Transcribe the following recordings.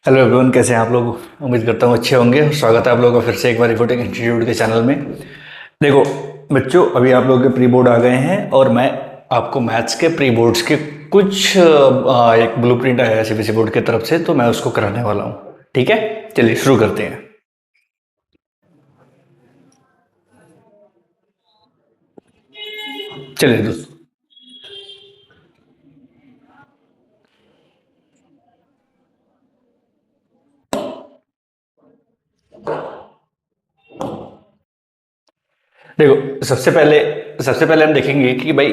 Hello everyone, कैसे हैं आप लोग। उम्मीद करता हूँ अच्छे होंगे। स्वागत है आप लोगों का फिर से एक बार इन्फोटेक इंस्टीट्यूट के चैनल में। देखो बच्चों, अभी आप लोगों के प्री बोर्ड आ गए हैं और मैं आपको मैथ्स के प्री बोर्ड्स के कुछ एक ब्लूप्रिंट आया है सीबीएसई बोर्ड की तरफ से, तो मैं उसको कराने वाला हूँ। ठीक है, चलिए शुरू करते हैं। चलिए दोस्तों, देखो सबसे पहले हम देखेंगे कि भाई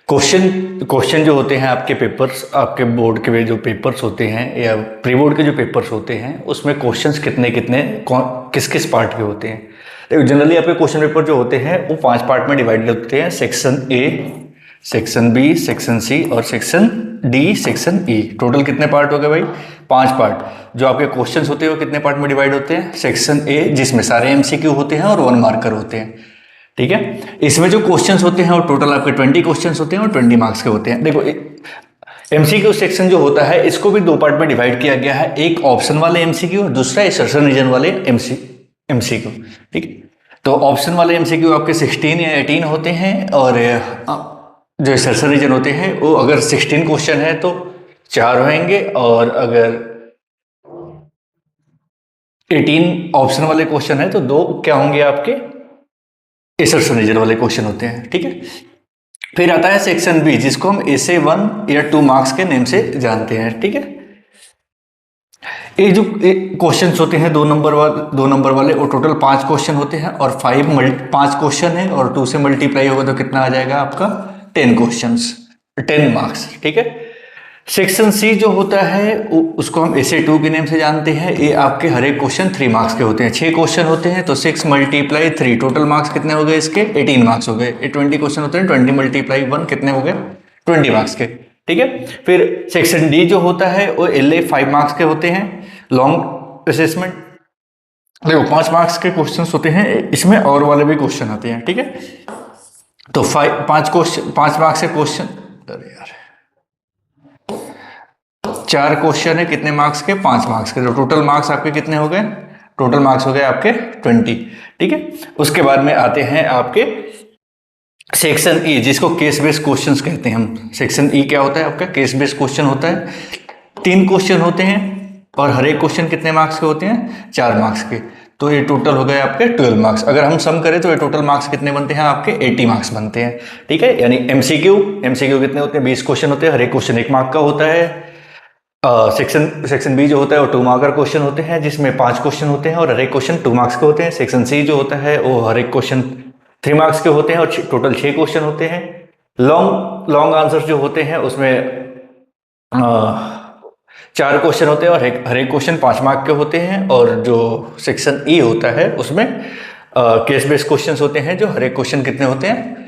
क्वेश्चन क्वेश्चन जो होते हैं आपके पेपर्स, आपके बोर्ड के जो पेपर्स होते हैं या प्री बोर्ड के जो पेपर्स होते हैं, उसमें क्वेश्चंस कितने कितने किस किस पार्ट के होते हैं। देखो जनरली आपके क्वेश्चन पेपर जो होते हैं वो 5 पार्ट में डिवाइड होते हैं। Section A, section B, section C और section D, section E. Total कितने पार्ट हो गए भाई? 5 पार्ट। जो आपके क्वेश्चंस होते हैं वो कितने पार्ट में डिवाइड होते हैं? सेक्शन ए जिसमें सारे एमसीक्यू होते हैं और 1 मार्कर होते हैं। ठीक है, इसमें जो क्वेश्चंस होते हैं वो टोटल आपके 20 क्वेश्चंस होते हैं और 20 मार्क्स के होते हैं। देखो एमसीक्यू सेक्शन जो होता है इसको भी 2 पार्ट में डिवाइड किया गया है, एक ऑप्शन वाले एमसीक्यू और दूसरा इंसर्शन रीजन वाले एमसीक्यू। ठीक है, तो ऑप्शन वाले एमसीक्यू आपके 16 या 18 होते हैं और जो इंसर्शन रीजन होते हैं वो अगर 16 क्वेश्चन है तो 4 होंगे, और अगर 18 ऑप्शन वाले क्वेश्चन है तो 2 क्या होंगे आपके इंसर्शन रीजन वाले क्वेश्चन होते हैं। ठीक है, फिर आता है सेक्शन बी जिसको हम ऐसे 1 या 2 मार्क्स के नेम से जानते हैं। ठीक है, ये जो क्वेश्चंस होते हैं 2 नंबर वाले वो टोटल 5 क्वेश्चन होते हैं और 5 क्वेश्चन है और 2 से मल्टीप्लाई होगा तो कितना आ जाएगा आपका? 10 क्वेश्चंस, 10 मार्क्स। ठीक है, सेक्शन सी जो होता है उसको हम ऐसे 2 के नेम से जानते हैं। ये आपके हर एक क्वेश्चन 3 मार्क्स के होते हैं। 6 क्वेश्चन होते हैं तो 6 × 3, टोटल मार्क्स कितने हो गए इसके? 18 मार्क्स हो गए। ये 20 क्वेश्चन होते हैं, 20 × 1 कितने हो गए? 20 मार्क्स के। ठीक है, फिर सेक्शन डी जो होता है वो LA 5 मार्क्स के होते हैं। लॉन्ग असेसमेंट देखो 5 मार्क्स के क्वेश्चन होते हैं, इसमें और वाले भी क्वेश्चन आते हैं। ठीक है, तो 5 मार्क्स के क्वेश्चन, अरे यार 4 क्वेश्चन है, कितने मार्क्स के? 5 मार्क्स के। तो टोटल मार्क्स आपके कितने हो गए? टोटल मार्क्स हो गए आपके 20। ठीक है, उसके बाद में आते हैं आपके सेक्शन ई जिसको केस बेस्ड क्वेश्चंस कहते हैं हम। सेक्शन ई क्या होता है आपका? केस बेस्ड क्वेश्चन होता है। 3 क्वेश्चन होते हैं और हर एक क्वेश्चन कितने मार्क्स के होते हैं? 4 मार्क्स के। तो ये टोटल हो गए आपके 12 मार्क्स। अगर हम सम करें तो ये टोटल मार्क्स कितने बनते हैं आपके? 80 मार्क्स बनते हैं। ठीक है, यानी एमसीक्यू कितने होते हैं? 20 क्वेश्चन होते हैं, हर एक क्वेश्चन 1 मार्क का होता है। सेक्शन बी जो होता है वो 2 मार्कर क्वेश्चन होते हैं जिसमें 5 क्वेश्चन होते हैं और हर एक क्वेश्चन 2 मार्क्स के होते हैं। सेक्शन सी जो होता है वो हर एक क्वेश्चन 3 मार्क्स के होते हैं और टोटल 6 क्वेश्चन होते हैं। लॉन्ग आंसर जो होते हैं उसमें 4 क्वेश्चन होते हैं और हर एक क्वेश्चन 5 मार्क के होते हैं। और जो सेक्शन ई होता है उसमें केस बेस्ड क्वेश्चंस होते हैं जो हर एक क्वेश्चन कितने होते हैं?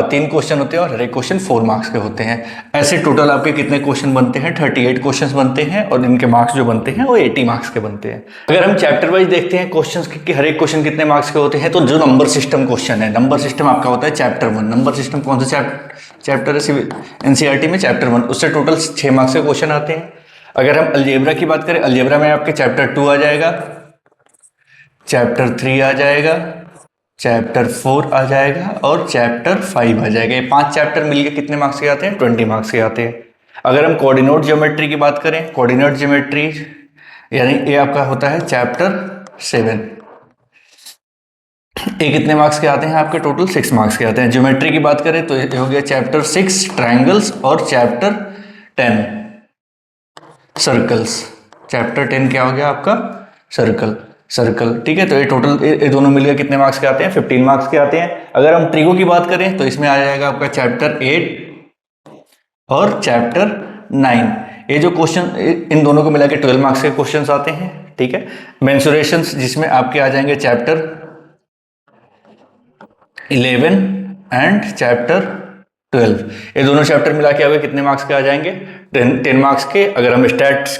3 क्वेश्चन होते हैं और हर एक क्वेश्चन 4 मार्क्स के होते हैं। ऐसे टोटल आपके कितने क्वेश्चन बनते हैं? 38 क्वेश्चंस बनते हैं और इनके मार्क्स जो बनते हैं वो 80 मार्क्स के बनते हैं। अगर हम चैप्टर वाइज देखते हैं क्वेश्चंस कि हर एक क्वेश्चन कितने मार्क्स के होते हैं, तो जो नंबर सिस्टम क्वेश्चन है, नंबर सिस्टम आपका होता है चैप्टर 1। नंबर सिस्टम कौन सा चैप्टर है एनसीईआरटी में? चैप्टर 1। उससे टोटल 6 मार्क्स के क्वेश्चन आते हैं। अगर हम अलजेब्रा की बात करें, अलजेब्रा में आपके चैप्टर 2 आ जाएगा, चैप्टर 3 आ जाएगा, चैप्टर 4 आ जाएगा और चैप्टर 5 आ जाएगा। ये 5 चैप्टर मिलकर कितने मार्क्स के आते हैं? 20 मार्क्स के आते हैं। अगर हम कोऑर्डिनेट ज्योमेट्री की बात करें, कोऑर्डिनेट ज्योमेट्री यानी ये आपका होता है चैप्टर 7। ये कितने मार्क्स के आते हैं आपके? टोटल 6 मार्क्स के आते हैं। ज्योमेट्री की बात करें तो ये हो गया चैप्टर 6 ट्रायंगल्स और चैप्टर 10 सर्कल्स। चैप्टर 10 क्या हो गया आपका? सर्कल। ठीक है, तो ये टोटल ये दोनों मिलकर कितने मार्क्स के आते हैं? 15 मार्क्स के आते हैं। अगर हम ट्रिगो की बात करें तो इसमें आ जाएगा आपका चैप्टर 8 और चैप्टर 9। ये जो क्वेश्चन इन दोनों को मिला के 12 मार्क्स के क्वेश्चंस आते हैं। ठीक है, मेंसुरेशंस जिसमें आपके आ जाएंगे चैप्टर 11 एंड चैप्टर 12। ये दोनों चैप्टर मिला के कितने मार्क्स के आ जाएंगे? 10 मार्क्स के। अगर हम स्टैट्स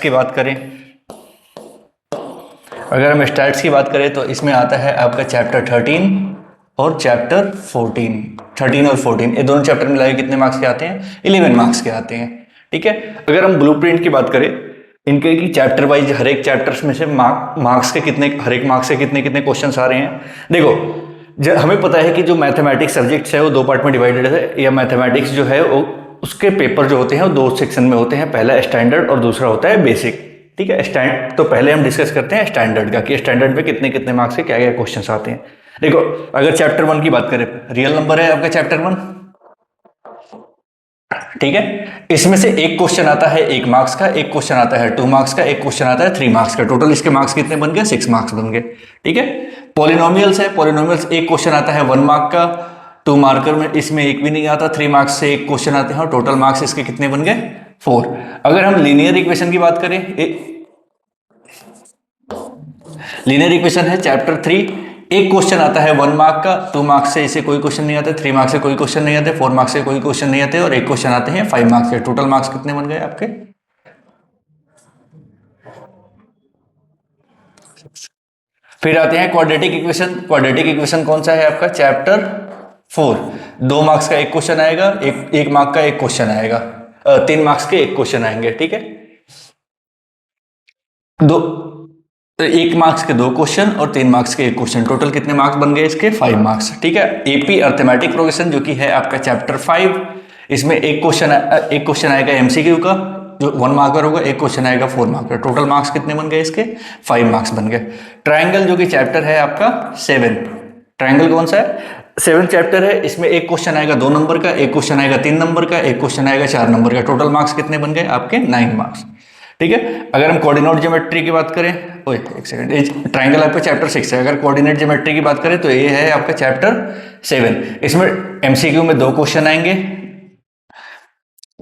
की बात करें तो इसमें आता है आपका चैप्टर 13 और चैप्टर 14। 13 और 14 ये दोनों चैप्टर मिला के कितने मार्क्स के आते हैं? 11 मार्क्स के आते हैं। ठीक है, अगर हम ब्लूप्रिंट की बात करें इनके की चैप्टर वाइज हर एक चैप्टर्स में से मार्क्स के कितने, हर एक मार्क्स से कितने कितने क्वेश्चंस आ रहे हैं। देखो हमें पता है कि जो मैथमेटिक्स सब्जेक्ट्स है वो 2 पार्ट में डिवाइडेड है, या मैथमेटिक्स जो है वो उसके पेपर जो होते हैं वो 2 सेक्शन में होते हैं, पहला स्टैंडर्ड और दूसरा होता है बेसिक। ठीक है, स्टैंड तो पहले हम डिस्कस करते हैं स्टैंडर्ड का, कि स्टैंडर्ड में कितने कितने मार्क्स के क्या क्या क्वेश्चंस आते हैं। देखो अगर चैप्टर 1 की बात करें, रियल नंबर है आपका चैप्टर 1, ठीक है, इसमें से एक क्वेश्चन आता है 1 मार्क्स का, एक क्वेश्चन आता है 2 मार्क्स का, एक क्वेश्चन आता है 3 मार्क्स का। टोटल इसके मार्क्स कितने बन गए? 6 मार्क्स बन गए। ठीक है, पॉलिनोमियल्स है, पॉलिनोमियल्स एक क्वेश्चन आता है 1 मार्क का, 2 मार्कर में इसमें एक भी नहीं आता, 3 मार्क्स से एक क्वेश्चन आते हैं और टोटल मार्क्स इसके कितने बन गए? 4। अगर हम लीनियर इक्वेशन की बात करें, लीनियर इक्वेशन है चैप्टर 3, एक क्वेश्चन आता है 1 मार्क का, 2 मार्क्स से इसे कोई क्वेश्चन नहीं आते, 3 मार्क्स से कोई क्वेश्चन नहीं आते, 4 मार्क्स से कोई क्वेश्चन नहीं आते, और एक क्वेश्चन आते हैं 5 मार्क्स के। टोटल मार्क्स कितने बन गए आपके? फिर आते हैं क्वाड्रेटिक इक्वेशन। क्वाड्रेटिक इक्वेशन कौन सा है आपका? चैप्टर 4, 2 मार्क्स का एक क्वेश्चन आएगा, एक मार्क का एक क्वेश्चन आएगा, 3 मार्क्स के एक क्वेश्चन आएंगे। ठीक है, 1 मार्क्स के 2 क्वेश्चन और 3 मार्क्स के एक क्वेश्चन। टोटल कितने मार्क्स बन गए इसके? 5 मार्क्स। ठीक है, एपी अर्थमेटिक प्रोग्रेशन जो कि है आपका चैप्टर 5, इसमें एक क्वेश्चन आएगा एमसीक्यू का जो 1 मार्कर होगा, एक क्वेश्चन आएगा 4 मार्कर। टोटल मार्क्स कितने बन गए इसके? 5 मार्क्स बन गए। ट्राइंगल जो कि चैप्टर है आपका 7, ट्राइंगल कौन सा है? 7 चैप्टर है, इसमें एक क्वेश्चन आएगा 2 नंबर का, एक क्वेश्चन आएगा 3 नंबर का, एक क्वेश्चन आएगा 4 नंबर का। टोटल मार्क्स कितने बन गए आपके? 9 मार्क्स। ठीक है, अगर हम कोऑर्डिनेट ज्योमेट्री की बात करें, ओए एक सेकंड, ट्राइंगल आपका चैप्टर 6 है। अगर कोऑर्डिनेट ज्योमेट्री की बात करें तो ये है आपका चैप्टर 7, इसमें एमसीक्यू में 2 क्वेश्चन आएंगे,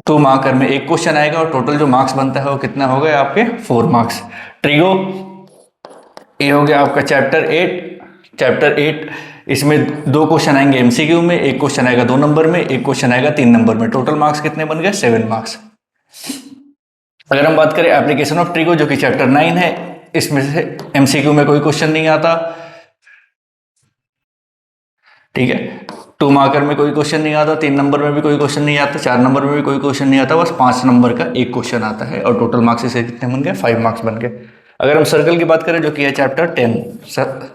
2 मार्कर में एक क्वेश्चन आएगा, और टोटल जो मार्क्स बनता है वो कितना हो गया आपके? 4 मार्क्स। ट्रिगो ये हो गया आपका चैप्टर 8, इसमें 2 क्वेश्चन आएंगे एमसीक्यू में, एक क्वेश्चन आएगा 2 नंबर में, एक क्वेश्चन आएगा 3 नंबर में। टोटल मार्क्स कितने बन गए? 7 मार्क्स। अगर हम बात करें एप्लीकेशन ऑफ ट्रिगो जो कि चैप्टर 9 है, इसमें से एमसीक्यू में कोई क्वेश्चन नहीं आता। ठीक है, 2 मार्कर में कोई क्वेश्चन नहीं आता, 3 नंबर में भी कोई क्वेश्चन नहीं आता, 4 नंबर में भी कोई क्वेश्चन नहीं आता, बस 5 नंबर का एक क्वेश्चन आता है, और टोटल मार्क्स इसे कितने बन गए? 5 मार्क्स बन गए। अगर हम सर्कल की बात करें जो कि है चैप्टर 10,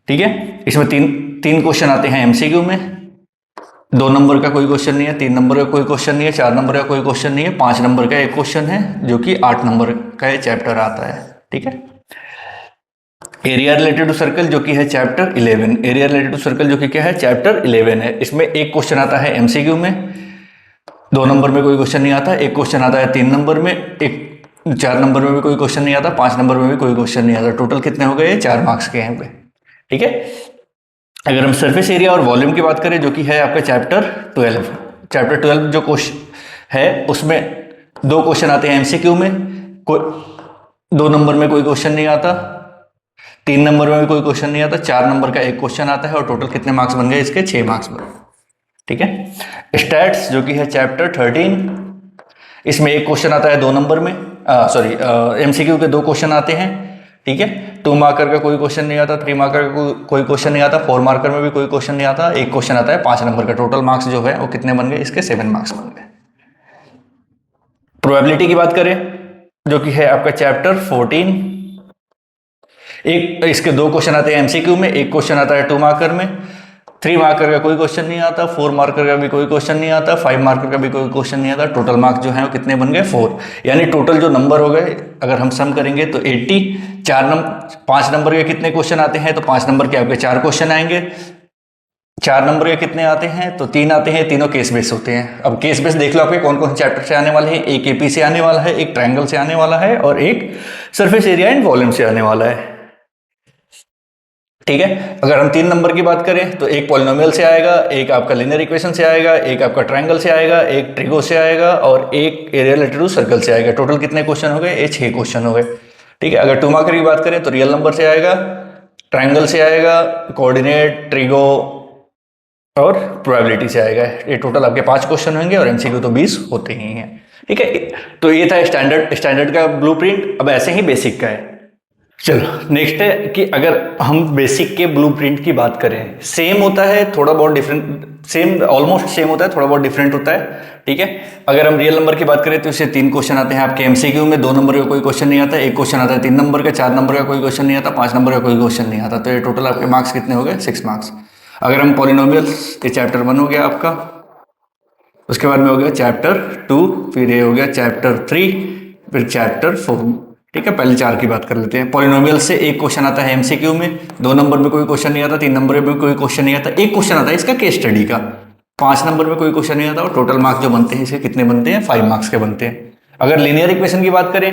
ठीक है, इसमें तीन क्वेश्चन आते हैं एमसीक्यू में, 2 नंबर का कोई क्वेश्चन नहीं है, 3 नंबर का कोई क्वेश्चन नहीं है, 4 नंबर का कोई क्वेश्चन नहीं है, 5 नंबर का एक क्वेश्चन है जो कि 8 नंबर का चैप्टर आता है। ठीक है, एरिया रिलेटेड टू सर्कल जो कि है chapter 11, area related to circle जो कि क्या है? चैप्टर 11 है। इसमें एक क्वेश्चन आता है एमसीक्यू में, 2 नंबर में कोई क्वेश्चन नहीं आता, एक क्वेश्चन आता है 3 नंबर में, एक 4 नंबर में भी कोई क्वेश्चन नहीं आता, 5 नंबर में भी कोई क्वेश्चन नहीं आता। टोटल कितने हो गए? 4 मार्क्स के हैं। ठीक है, अगर हम सरफेस एरिया और वॉल्यूम की बात करें जो कि है आपका चैप्टर 12 जो क्वेश्चन है उसमें 2 क्वेश्चन आते हैं एमसीक्यू में, 2 नंबर में कोई क्वेश्चन नहीं आता, 3 नंबर में भी कोई क्वेश्चन नहीं आता, 4 नंबर का एक क्वेश्चन आता है, और टोटल कितने मार्क्स बन गए इसके? 6 मार्क्स बन। ठीक है, स्टैट्स जो कि है चैप्टर 13, इसमें एक क्वेश्चन आता है 2 नंबर में, एमसीक्यू के 2 क्वेश्चन आते हैं। ठीक है, 2 मार्कर का कोई क्वेश्चन नहीं आता, 3 मार्कर का कोई क्वेश्चन नहीं आता, 4 मार्कर में भी कोई क्वेश्चन नहीं आता, एक क्वेश्चन आता है 5 नंबर का। टोटल मार्क्स जो है वो कितने बन गए इसके? 7 मार्क्स बन गए। प्रोबेबिलिटी की बात करें जो कि है आपका चैप्टर 14, एक इसके 2 क्वेश्चन आते हैं एमसीक्यू में, एक क्वेश्चन आता है 2 मार्कर में, 3 मार्कर का कोई क्वेश्चन नहीं आता, 4 मार्कर का भी कोई क्वेश्चन नहीं आता, 5 मार्कर का भी कोई क्वेश्चन नहीं आता। टोटल मार्क्स जो है वो कितने बन गए? 4। यानी टोटल जो नंबर हो गए अगर हम सम करेंगे तो 80। 5 नंबर के कितने क्वेश्चन आते हैं? तो 5 नंबर के आपके 4 क्वेश्चन आएंगे। 4 नंबर के कितने आते हैं? तो 3 आते हैं, तीनों केस बेस होते हैं। अब केस बेस देख लो आपके कौन कौन से चैप्टर से आने वाले हैं। एक एपी से आने वाला है, एक ट्रायंगल से आने वाला है, और एक सरफेस एरिया एंड वॉल्यूम से आने वाला है। ठीक है, अगर हम 3 नंबर की बात करें तो एक पॉलिनोमियल से आएगा, एक आपका लीनियर इक्वेशन से आएगा, एक आपका ट्रायंगल से आएगा, एक ट्रिगो से आएगा, और एक एरिया रिलेटेड टू सर्कल से आएगा। टोटल कितने क्वेश्चन हो गए? ये 6 क्वेश्चन हो गए। ठीक है, अगर 2 मार्कर की बात करें तो रियल नंबर से आएगा, ट्रायंगल से आएगा, कोऑर्डिनेट, ट्रिगो और प्रोबेबिलिटी से आएगा। ये टोटल आपके 5 क्वेश्चन होंगे, और एमसीक्यू तो 20 होते ही हैं। ठीक है, तो ये था स्टैंडर्ड का ब्लूप्रिंट। अब ऐसे ही बेसिक का है। चलो नेक्स्ट है कि अगर हम बेसिक के ब्लूप्रिंट की बात करें, सेम होता है, थोड़ा बहुत डिफरेंट, सेम ऑलमोस्ट सेम होता है, थोड़ा बहुत डिफरेंट होता है, ठीक है। अगर हम रियल नंबर की बात करें तो इससे 3 क्वेश्चन आते हैं आपके एमसीक्यू में, 2 नंबर का कोई क्वेश्चन नहीं आता, एक क्वेश्चन आता है 3 नंबर का, 4 नंबर का कोई क्वेश्चन नहीं आता, 5 नंबर का कोई क्वेश्चन नहीं आता। तो ये टोटल आपके मार्क्स कितने हो गए? 6 मार्क्स। अगर हम पॉलिनोमियल्स, ये चैप्टर 1 हो गया आपका, उसके बाद में हो गया चैप्टर 2, फिर ये हो गया चैप्टर 3, फिर चैप्टर 4, ठीक है। पहले 4 की बात कर लेते हैं। पॉलिनोमियल से एक क्वेश्चन आता है एमसीक्यू में, 2 नंबर में कोई क्वेश्चन नहीं आता, 3 नंबर में कोई क्वेश्चन नहीं आता, एक क्वेश्चन आता है इसका केस स्टडी का, 5 नंबर में कोई क्वेश्चन नहीं आता, और टोटल मार्क्स जो बनते हैं इसके कितने बनते हैं? 5 मार्क्स के बनते हैं। अगर लीनियर इक्वेशन की बात करें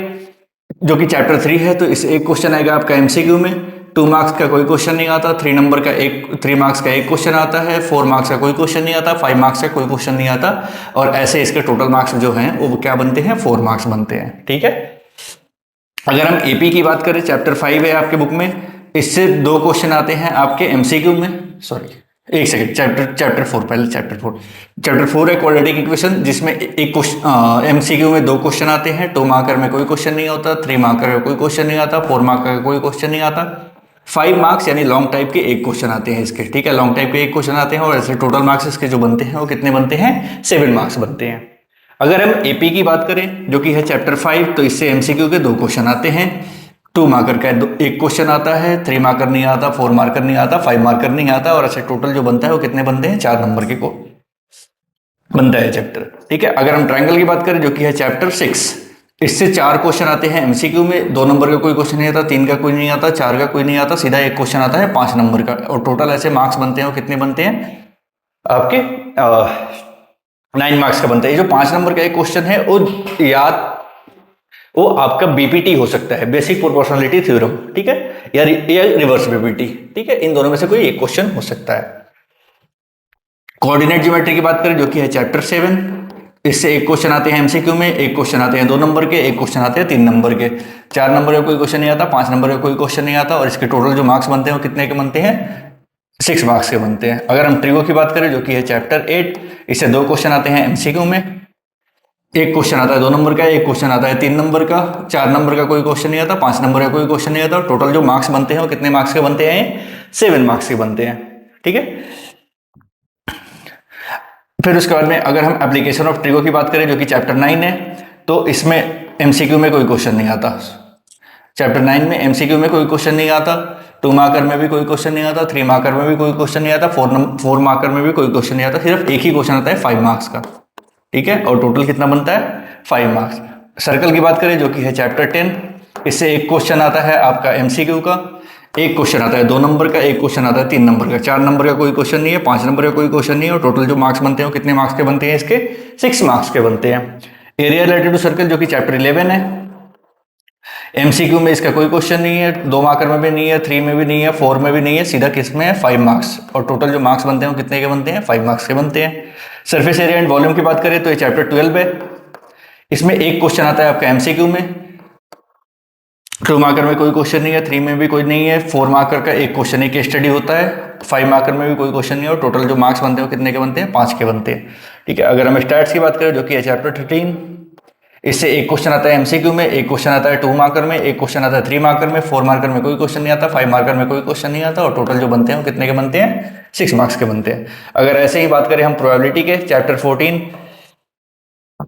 जो कि चैप्टर 3 है, तो इस एक क्वेश्चन आएगा आपका एमसीक्यू में, 2 मार्क्स का कोई क्वेश्चन नहीं आता, 3 नंबर का 3 मार्क्स का एक क्वेश्चन आता है, 4 मार्क्स का कोई क्वेश्चन नहीं आता, 5 मार्क्स का कोई क्वेश्चन नहीं आता, और ऐसे इसके टोटल मार्क्स जो हैं वो क्या बनते हैं? 4 मार्क्स बनते हैं, ठीक है। अगर हम एपी की बात करें, चैप्टर 5 है आपके बुक में, इससे 2 क्वेश्चन आते हैं आपके एमसीक्यू में, सॉरी एक सेकंड, चैप्टर 4, पहले चैप्टर 4 है क्वाड्रेटिक इक्वेशन, जिसमें एक क्वेश्चन एमसीक्यू में 2 क्वेश्चन आते हैं, 2 मार्कर में कोई क्वेश्चन नहीं होता, 3 मार्कर का कोई क्वेश्चन नहीं आता, 4 मार्कर का कोई क्वेश्चन नहीं आता, 5 मार्क्स यानी लॉन्ग टाइप के एक क्वेश्चन आते हैं इसके, ठीक है। लॉन्ग टाइप के एक क्वेश्चन आते हैं, और ऐसे टोटल मार्क्स इसके जो बनते हैं वो कितने बनते हैं? 7 मार्क्स बनते हैं। अगर हम एपी की बात करें जो कि है चैप्टर 5, तो इससे एमसीक्यू के 2 क्वेश्चन आते हैं, 2 मार्कर का एक क्वेश्चन आता है, 3 मार्कर नहीं आता, 4 मार्कर नहीं आता, 5 मार्कर नहीं आता, और ऐसे टोटल जो बनता है वो कितने बनते हैं? 4 नंबर के को बनता है चैप्टर, ठीक है। अगर हम ट्रायंगल की बात करें जो कि है चैप्टर 6, इससे 4 क्वेश्चन आते हैं एमसीक्यू में, 2 नंबर का कोई क्वेश्चन नहीं आता, 3 का कोई नहीं आता, 4 का कोई नहीं आता, सीधा एक क्वेश्चन आता है 5 नंबर का, और टोटल ऐसे मार्क्स बनते हैं वो कितने बनते हैं आपके? 9 मार्क्स का बनता है। ये जो 5 नंबर का एक क्वेश्चन है वो आपका बीपीटी हो सकता है, बेसिक प्रोपोर्शनलिटी थ्योरम, ठीक है, या रिवर्स बीपीटी, ठीक है। इन दोनों में से कोई एक क्वेश्चन हो सकता है। कोऑर्डिनेट ज्योमेट्री की बात करें जो कि है चैप्टर 7, इससे एक क्वेश्चन आते हैं एमसीक्यू में, एक क्वेश्चन आते हैं 2 नंबर के, एक क्वेश्चन आते हैं 3 नंबर के, 4 नंबर का कोई क्वेश्चन नहीं आता, 5 नंबर का कोई क्वेश्चन नहीं आता, और इसके टोटल जो मार्क्स बनते हैं वो कितने के बनते हैं? 6 मार्क्स के बनते हैं। अगर हम ट्रिगो की बात करें जो कि है चैप्टर 8, इससे 2 क्वेश्चन आते हैं एमसीक्यू में, एक क्वेश्चन आता है 2 नंबर का, एक क्वेश्चन आता है 3 नंबर का, 4 नंबर का कोई क्वेश्चन नहीं आता, 5 नंबर का कोई क्वेश्चन नहीं आता, और टोटल जो मार्क्स बनते हैं वो कितने मार्क्स के बनते हैं? 7 मार्क्स के बनते हैं, ठीक है। फिर उसके बाद में अगर हम एप्लीकेशन ऑफ ट्रिगो की बात करें जो कि चैप्टर 9 है, तो इसमें एमसीक्यू में कोई क्वेश्चन नहीं आता। चैप्टर 9 में एमसीक्यू में कोई क्वेश्चन नहीं आता, 2 मार्कर में भी कोई क्वेश्चन नहीं आता, 3 मार्कर में भी कोई क्वेश्चन नहीं आता, 4 मार्कर में भी कोई क्वेश्चन नहीं आता, सिर्फ एक ही क्वेश्चन आता है 5 मार्क्स का, ठीक है। और टोटल कितना बनता है? 5 मार्क्स। सर्कल की बात करें जो कि है चैप्टर 10, इससे एक क्वेश्चन आता है आपका एमसीक्यू का, एक क्वेश्चन आता है 2 नंबर का, एक क्वेश्चन आता है 3 नंबर का, 4 नंबर का कोई क्वेश्चन नहीं है, 5 नंबर का कोई क्वेश्चन नहीं है, और टोटल जो मार्क्स बनते हैं वो कितने मार्क्स के बनते हैं? इसके 6 मार्क्स के बनते हैं। एरिया रिलेटेड टू सर्कल जो कि चैप्टर 11 है, एमसीक्यू में इसका कोई क्वेश्चन नहीं है, 2 मार्कर में भी नहीं है, 3 में भी नहीं है, 4 में भी नहीं है, सीधा किस में है? 5 मार्क्स, और टोटल जो मार्क्स बनते हैं वो कितने के बनते हैं? 5 मार्क्स के बनते हैं। सरफेस एरिया एंड वॉल्यूम की बात करें तो ये चैप्टर 12 है, इसमें एक क्वेश्चन आता है आपका एमसीक्यू में, 2 मार्कर में कोई क्वेश्चन नहीं है, 3 में भी कोई नहीं है, 4 मार्कर का एक क्वेश्चन ही केस स्टडी होता है, 5 मार्कर में भी कोई क्वेश्चन नहीं है, और टोटल जो मार्क्स बनते हैं वो कितने के बनते हैं? 5 के बनते हैं, ठीक है। अगर हम स्टैट्स की बात करें जो कि है चैप्टर 13, इससे एक क्वेश्चन आता है एमसीक्यू में, एक क्वेश्चन आता है 2 मार्कर में, एक क्वेश्चन आता है 3 मार्कर में, 4 मार्कर में कोई क्वेश्चन नहीं आता, 5 मार्कर में कोई क्वेश्चन नहीं आता, और टोटल जो बनते हैं वो कितने के बनते हैं? 6 मार्क्स के बनते हैं। अगर ऐसे ही बात करें हम प्रोबेबिलिटी के, चैप्टर 14,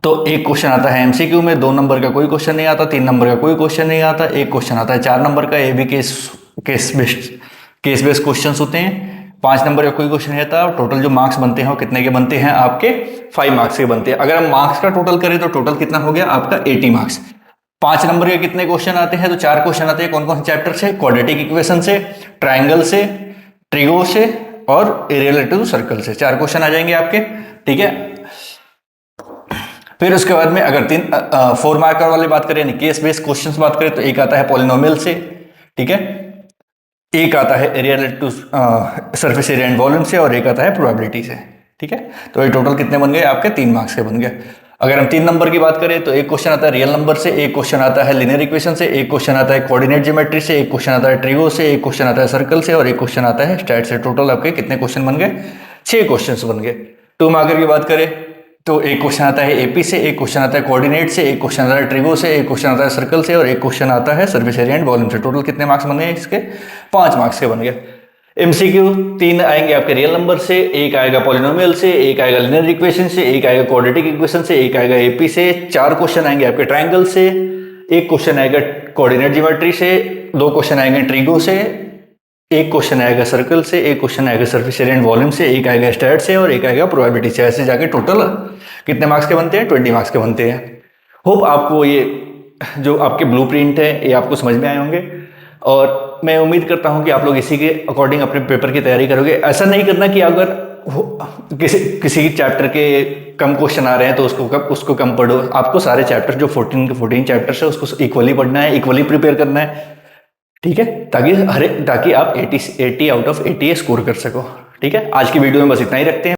तो एक क्वेश्चन आता है एमसीक्यू में, 2 नंबर का कोई क्वेश्चन नहीं आता, 3 नंबर का कोई क्वेश्चन नहीं आता, एक क्वेश्चन आता है 4 नंबर का, ये भी केस बेस्ड क्वेश्चन होते हैं, 5 नंबर का कोई क्वेश्चन नहीं आता, और टोटल जो मार्क्स बनते हैं वो कितने के बनते हैं? आपके 5 मार्क्स के बनते हैं। अगर हम मार्क्स का टोटल करें तो टोटल कितना हो गया आपका? 80 मार्क्स। 5 नंबर के कितने क्वेश्चन आते हैं? तो 4 क्वेश्चन आते हैं। कौन कौन से चैप्टर से? क्वाड्रेटिक इक्वेशन से, ट्राइंगल से, ट्रिगो से, और एरिया रिलेटेड टू सर्कल से 4 क्वेश्चन आ जाएंगे आपके, ठीक है। फिर उसके बाद में अगर 4 मार्कर वाले बात करें, केस बेस्ड क्वेश्चंस बात करें, तो एक आता है पॉलिनोमियल से, ठीक है, एक आता है area related to surface area and volume से, और एक आता है प्रोबेबिलिटी से, ठीक है। तो ये टोटल कितने बन गए आपके? 3 मार्क्स के बन गए। अगर हम 3 नंबर की बात करें तो एक क्वेश्चन आता है रियल नंबर से, एक क्वेश्चन आता है लिनियर इक्वेशन से, एक क्वेश्चन आता है कोऑर्डिनेट ज्योमेट्री से, एक क्वेश्चन आता है ट्रिगो से, एक क्वेश्चन आता है सर्कल से, और एक क्वेश्चन आता है स्टैट से। टोटल आपके कितने क्वेश्चन बन गए? 6 क्वेश्चन बन गए। 2 मार्कर की बात करें तो एक क्वेश्चन आता है एपी से, एक क्वेश्चन आता है कोऑर्डिनेट से, एक क्वेश्चन आता है ट्रिगो से, एक क्वेश्चन आता है सर्कल से, और एक क्वेश्चन आता है सर्फेस एरिया एंड वॉल्यूम से। टोटल कितने मार्क्स बन गए इसके? 5 मार्क्स के बन गए। एमसीक्यू 3 आएंगे आपके रियल नंबर से, एक आएगा पॉलिनोमियल से, एक आएगा लिनियर इक्वेशन से, एक आएगा क्वाड्रेटिक इक्वेशन से, एक आएगा एपी से, 4 क्वेश्चन आएंगे आपके ट्रायंगल से, एक क्वेश्चन आएगा कोऑर्डिनेट ज्योमेट्री से, 2 क्वेश्चन आएंगे ट्रिगो से, एक क्वेश्चन आएगा सर्कल से, एक क्वेश्चन आएगा सर्फेस एरिया एंड वॉल्यूम से, एक आएगा स्टैट से, और एक आएगा प्रोबेबिलिटी से। ऐसे जाके टोटल कितने मार्क्स के बनते हैं? 20 मार्क्स के बनते हैं। होप आपको ये जो आपके ब्लूप्रिंट है ये आपको समझ में आए होंगे, और मैं उम्मीद करता हूं कि आप लोग इसी के अकॉर्डिंग अपने पेपर की तैयारी करोगे। ऐसा नहीं करना कि अगर किसी चैप्टर के कम क्वेश्चन आ रहे हैं तो उसको कम पढ़ो। आपको सारे चैप्टर जो 14 के 14 चैप्टर्स है उसको इक्वली पढ़ना है, इक्वली प्रिपेयर करना है, ठीक है, ताकि आप 80 आउट ऑफ 80 स्कोर कर सको। ठीक है, आज की वीडियो में बस इतना ही रखते हैं।